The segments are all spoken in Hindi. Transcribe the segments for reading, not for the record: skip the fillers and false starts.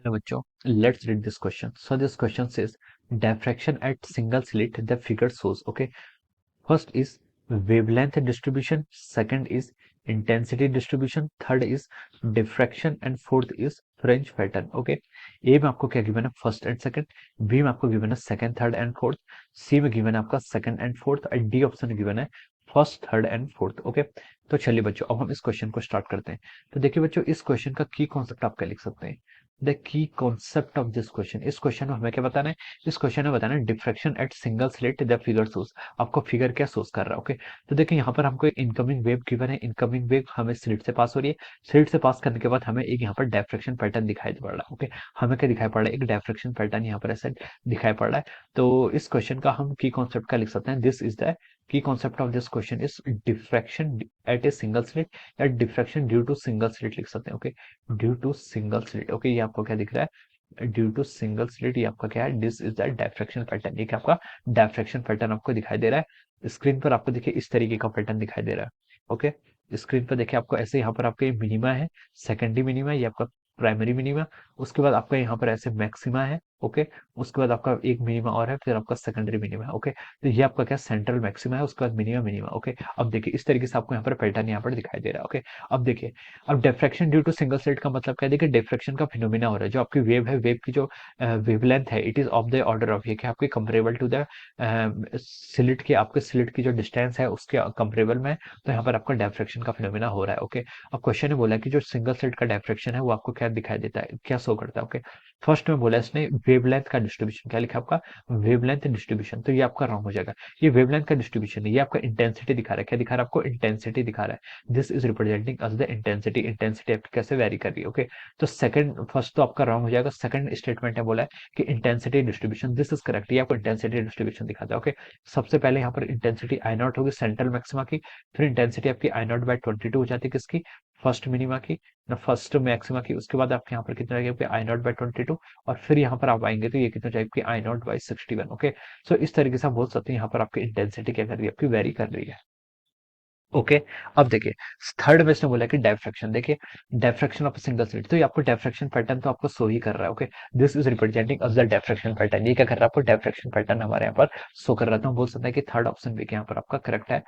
Hello बच्चों, let's read this question. So this question says diffraction at single slit the figure shows. Okay, first is wavelength distribution, second is intensity distribution, third is diffraction and fourth is fringe pattern. Okay, ए में आपको क्या गिवन है फर्स्ट एंड सेकंड, बी में आपको गिवन है सेकंड थर्ड एंड फोर्थ, सी में गिवन है आपका सेकंड एंड फोर्थ और डी ऑप्शन में गिवन है first third and fourth. Okay, तो चलिए बच्चों अब हम इस क्वेश्चन को स्टार्ट करते हैं. तो देखिए बच्चों इस क्वेश्चन का की कॉन्सेप्ट आप क्या लिख सकते हैं. The key concept of this question, इस क्वेश्चन में हमें क्या बताना है, इस क्वेश्चन में बताना है diffraction at single slit the figure source. आपको फिगर क्या सोर्स कर रहा है. ओके, तो देखिए यहाँ पर हमको एक इनकमिंग वेव गिवन है, इनकमिंग वेव हमें स्लिट से पास हो रही है, स्लिट से पास करने के बाद हमें एक यहाँ पर डिफ्रैक्शन पैटर्न दिखाई पड़ रहा है. ओके, हमें क्या दिखाई पड़ रहा है, एक डिफ्रैक्शन पैटर्न यहाँ पर ऐसे दिखाई पड़ रहा है. तो इस क्वेश्चन का हम की कॉन्सेप्ट क्या लिख सकते हैं, this is the key concept of this question is diffraction at a single slit या diffraction due to single slit लिख सकते हैं. Okay, due to single slit. Okay, ये आपको क्या दिख रहा है, ड्यू टू सिंगल स्लिट, ये आपका क्या है, this is the diffraction pattern. ये क्या आपका डायफ्रैक्शन पैटर्न आपको दिखाई दे रहा है. स्क्रीन पर आपको देखिए इस तरीके का पैटर्न दिखाई दे रहा है. ओके, स्क्रीन पर देखिए आपको ऐसे यहाँ पर आपका मिनिमा है, सेकेंडरी मिनिमा, ये आपका प्राइमरी मिनिमा, उसके बाद आपका यहाँ पर ऐसे मैक्सिमा है. ओके, उसके बाद आपका एक मिनिमा और है, फिर आपका सेकेंडरी मिनिमा है. ओके, तो ये आपका क्या सेंट्रल मैक्सिमा है, उसके बाद मिनिमा मिनिमा. ओके, अब देखिए इस तरीके से आपको यहाँ पर पैटर्न यहाँ पर दिखाई दे रहा है. ओके, अब देखिए अब diffraction due to single slit का मतलब क्या है, देखिए डिफ्रैक्शन का फिनोमिना हो रहा है, जो आपकी वेव है, वेव की जो वेवलेंथ है, it is of the order of, ये क्या आपके कंपेरेबल टू द स्लिट के, आपके स्लिट की जो डिस्टेंस है उसके कंपेरेबल में. तो यहाँ पर आपका डिफ्रैक्शन का फिनोमिना हो रहा है. ओके, अब क्वेश्चन ने बोला कि जो सिंगल स्लिट का डिफ्रैक्शन है वो आपको क्या दिखाई देता है, क्या शो करता है. ओके, फर्स्ट में बोला इसने वेवलेंथ का डिस्ट्रीब्यूशन, क्या लिखा आपका वेवलेंथ डिस्ट्रीब्यूशन, तो ये आपका रॉन्ग हो जाएगा. ये वेवलेंथ का डिस्ट्रीब्यूशन है, ये आपका इंटेंसिटी दिखा रहा है, क्या दिखा रहा है आपको, इंटेंसिटी दिखा रहा है. This is representing us the intensity, intensity आपकी कैसे वेरी कर रही है. ओके, तो सेकंड फर्स्ट तो आपका रॉन्ग हो जाएगा. सेकंड स्टेटमेंट है बोला है कि intensity distribution, this is correct, ये आपको इंटेंसिटी डिस्ट्रीब्यूशन दिखाता है. ओके, सबसे पहले यहाँ पर इंटेंसिटी आई नॉट होगी सेंट्रल मैक्सिमा की, फिर इंटेंसिटी आपकी आई नॉट बाई 22 हो जाती है किसकी, फर्स्ट मिनिमा की ना, फर्स्ट मैक्सिमा की. उसके बाद आपके यहाँ पर कितना रहेगा आई नॉट बाई 22, और फिर यहाँ पर आप आएंगे तो ये कितना जाएगा आपकी आई नॉट बाई 61. ओके, सो इस तरीके से आप बोल सकते हैं यहाँ पर आपकी इंटेंसिटी क्या कर रही है, आपकी वेरी कर रही है. ओके, अब देखिए थर्ड में इसने बोला कि डायफ्रैक्शन, देखिए डायफ्रैक्शन ऑफ सिंगल स्लिट, तो ये आपको डायफ्रैक्शन पैटर्न तो आपको शो ही कर रहा है. Okay, this is representing us the diffraction pattern, ये क्या कर रहा है आपको डायफ्रैक्शन पैटर्न हमारे यहाँ पर शो कर रहा था. हम बोल सकते हैं कि थर्ड ऑप्शन भी यहाँ पर आपका करेक्ट है.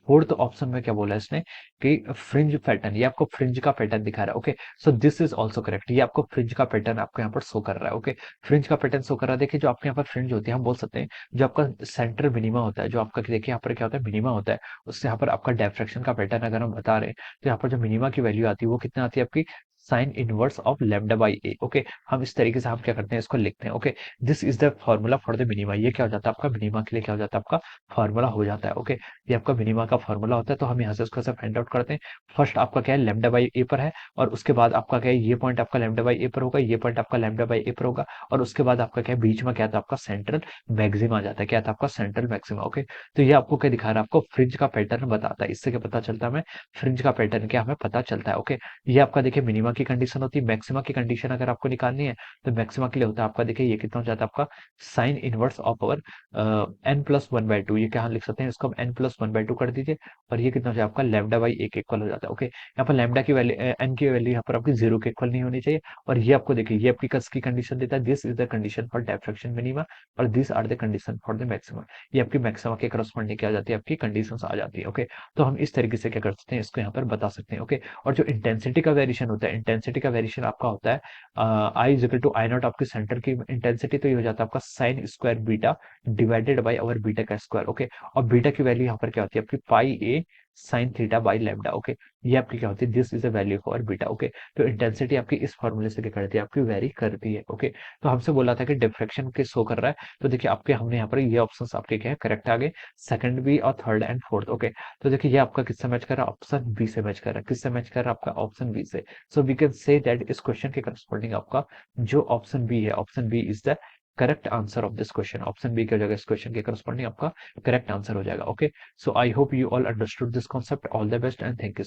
फोर्थ ऑप्शन में क्या बोला इसने कि फ्रिंज पैटर्न, ये आपको फ्रिंज का पैटर्न दिखा रहा है. Okay, so this is also correct, ये आपको फ्रिंज का पैटर्न आपको यहाँ पर शो कर रहा है. ओके, फ्रिंज का पैटर्न शो कर रहा है. देखिए जो आपके यहाँ पर फ्रिंज होती है, हम बोल सकते हैं जो आपका सेंटर मिनिमा होता है, जो आपका देखिए यहाँ पर क्या होता है मिनिमा होता है, उससे यहाँ पर आपका डायफ्रैक्शन का पैटर्न अगर हम बता रहे हैं तो यहाँ पर जो मिनिमा की वैल्यू आती है वो कितना आती है आपकी sign inverse of lambda by A. Okay, हम इस तरीके से हम क्या करते हैं इसको लिखते हैं. Okay, this is the formula for the minima, ये क्या हो जाता है आपका मिनिमा के लिए क्या हो जाता है आपका फॉर्मूला हो जाता है. ओके, ये आपका मिनिमा का फॉर्मूला होता है. तो हम यहाँ से उसको ऐसे फाइंड आउट करते हैं. फर्स्ट आपका क्या है लैम्डा बाई ए पर है, और उसके बाद आपका क्या है ये पॉइंट आपका लैम्डा बाई ए पर होगा, ये पॉइंट आपका लैम्डा बाई ए पर होगा, और उसके बाद आपका क्या है बीच में क्या था आपका सेंट्रल मैक्सिमा आ जाता है, क्या था आपका सेंट्रल मैक्सिमा. ओके, तो ये आपको क्या दिखा रहा है, आपको फ्रिंज का पैटर्न बताता है. इससे क्या पता चलता है हमें, फ्रिंज का पैटर्न क्या हमें पता चलता है. ओके, ये आपका देखिए मिनिमा की कंडीशन होती है. मैक्सिमा की कंडीशन अगर आपको निकालनी है तो मैक्सिमा के लिए होता है आपका देखिए ये कितना हो जाता है आपका sine inverse of our n plus one by two, ये क्या हम लिख सकते हैं इसको, हम n plus one by two कर दीजिए, और ये कितना हो जाए आपका लैम्डा बाई एक इक्वल हो जाता है. ओके, यहाँ पर लैम्डा की वैल्यू एन की वैल्यू यहाँ पर आपकी जीरो के इक्वल नहीं होनी चाहिए. और ये आपको देखिए ये आपकी कस की कंडीशन देता है, this is the condition for diffraction minima, और this are the condition for the maxima. ये आपकी मैक्सिमा के करस्पॉन्डिंग क्या आ जाती है, आपकी कंडीशंस आ जाती है. ओके, तो हम इस तरीके से क्या कर सकते हैं इसको यहाँ पर बता सकते हैं. ओके, और जो इंटेंसिटी का वेरिएशन होता है, इंटेंसिटी का वेरिएशन आपका होता है I is equal to I naught आपकी सेंटर की इंटेंसिटी, तो ये हो जाता है आपका sine square beta divided by our beta का स्क्वायर. ओके, और बीटा की वैल्यू यहाँ पर क्या होती है आपकी pi a sine theta by lambda. Okay, ये आपकी क्या होती है, this is a value for beta. Okay, तो इंटेंसिटी आपकी इस फॉर्मूले से क्या करती है, आपकी वेरी करती है. ओके, तो हमसे बोला था कि डिफ्रैक्शन के शो कर रहा है, तो देखिए आपके हमने यहाँ पर ये ऑप्शंस आपके क्या है करेक्ट आ गए, सेकंड भी और थर्ड एंड फोर्थ. ओके, तो देखिए ये आपका किससे मैच कर रहा है, ऑप्शन बी से मैच कर रहा है. किससे मैच कर रहा है आपका ऑप्शन बी से. So we can say that इस क्वेश्चन के करस्पॉन्डिंग आपका जो ऑप्शन बी है, option B is the correct answer of this question. Option B क्या हो जाएगा इस क्वेश्चन के करस्पॉन्डिंग आपका करेक्ट आंसर हो जाएगा. Okay, so I hope you all understood this concept. All the best and thank you.